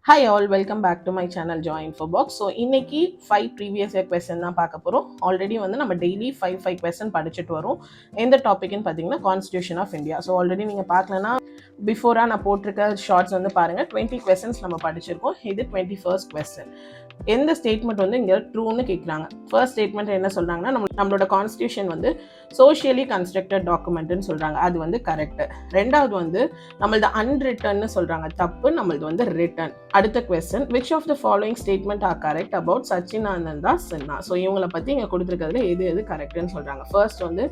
Hi all, welcome back to my channel Joy Infobox. So இன்னைக்கு 5 previous year question தான் பார்க்க போறோம். Already வந்து நம்ம டெய்லி 5 question படிச்சுட்டு வரோம். எந்த டாபிக்னு பார்த்தீங்கன்னா constitution of India. So already நீங்கள் பார்க்கலன்னா பிஃபோராக நான் போட்டிருக்க ஷார்ட்ஸ் வந்து பாருங்கள். 20 questions நம்ம படிச்சிருக்கோம். இது 21st question. எந்த ஸ்டேட்மெண்ட் வந்து இங்கே ட்ரூன்னு கேட்குறாங்க. ஃபர்ஸ்ட் ஸ்டேட்மெண்ட் என்ன சொல்கிறாங்கன்னா நம்மளோட கான்ஸ்டியூஷன் வந்து சோஷியலி கன்ஸ்ட்ரக்டட் டாக்குமெண்ட்னு சொல்கிறாங்க. அது வந்து கரெக்ட். ரெண்டாவது வந்து நம்மளது அன்ரிட்டன்னு சொல்கிறாங்க. தப்பு. நம்மளது வந்து ரிட்டன். அடுத்த question, which of the following statement are correct about Sachchidananda Sinha. So இவங்களை பற்றி இங்கே கொடுத்துருக்கிறதுல எது கரெக்ட்னு சொல்கிறாங்க. ஃபர்ஸ்ட் வந்து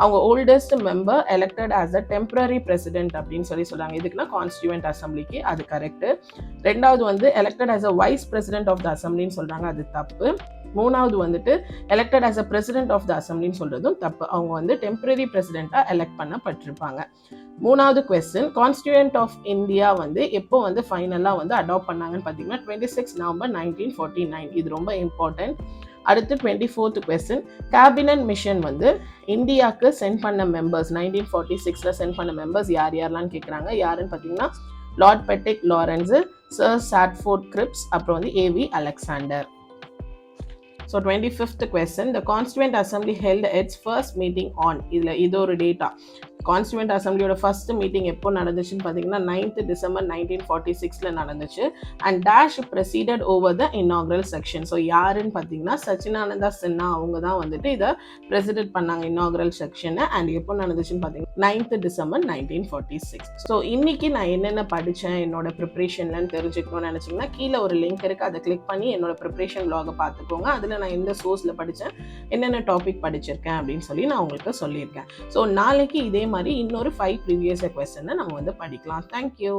அவங்க oldest member elected as a temporary president அப்படின்னு சொல்றாங்க. இதுக்குன்னா கான்ஸ்டியூவன்ட் அசம்பிளிக்கு, அது கரெக்ட். ரெண்டாவது வந்து elected as a vice president of the அசம்பிளின்னு சொல்றாங்க, அது தப்பு. மூணாவது வந்துட்டு elected as a president of the அசம்பிளின்னு சொல்றதும் தப்பு. அவங்க வந்து டெம்பரரி பிரசிடென்ட்டா எலெக்ட் பண்ணப்பட்டிருப்பாங்க. மூணாவது கொஸ்டின், கான்ஸ்டியூவன்ட் ஆஃப் இந்தியா வந்து எப்போ வந்து ஃபைனலாக வந்து அடாப்ட் பண்ணாங்கன்னு பார்த்தீங்கன்னா 26 நவம்பர் 1949. இது ரொம்ப இம்பார்ட்டன்ட். அடுத்து 24th கொஸ்டின், கேபினட் மிஷன் வந்து இந்தியாவுக்கு சென்ட் பண்ண மெம்பர்ஸ் 1946 சென்ட் பண்ண மெம்பர்ஸ் யாரெல்லாம் கேட்குறாங்க. யாருன்னு பார்த்தீங்கன்னா லார்ட் பெட்டிக் லாரன்ஸ், சர் சாட்ஃபோர்ட் கிரிப்ஸ், அப்புறம் வந்து AV Alexander. So 25th question, the Constituent Assembly held its first meeting on, இது ஒரு டேட்டா. கான்ஸ்டியூவன்ட் அசம்பிளியோட ஃபர்ஸ்ட் மீட்டிங் எப்போ நடந்துச்சுன்னு பார்த்தீங்கன்னா 9th December 1946 நடந்துச்சு. And dash presided over the inaugural session. So யாருன்னு பார்த்தீங்கன்னா சச்சிதானந்தா சின்ஹா அவங்க தான் வந்துட்டு இதை ப்ரெசிடென்ட் பண்ணாங்க இன்னாகுரல் செக்ஷனை. அண்ட் எப்போ நடந்துச்சுன்னு பார்த்தீங்கன்னா 9th December 1946. ஸோ இன்னைக்கு நான் என்னென்ன படித்தேன் என்னோட ப்ரிப்ரேஷன்லன்னு தெரிஞ்சுக்கணும்னு நினச்சிங்கன்னா கீழே ஒரு லிங்க் இருக்குது, அதை கிளிக் பண்ணி என்னோட ப்ரிப்ரேஷன் வ்ளாகை பார்த்துக்கோங்க. அதில் நான் எந்த சோர்ஸில் படித்தேன், என்னென்ன டாபிக் படிச்சிருக்கேன் அப்படின்னு சொல்லி நான் உங்களுக்கு சொல்லியிருக்கேன். ஸோ நாளைக்கு இதே மாதிரி இன்னொரு 5 ப்ரீவியஸ் கொஸ்டினை நம்ம வந்து படிக்கலாம். தேங்க்யூ.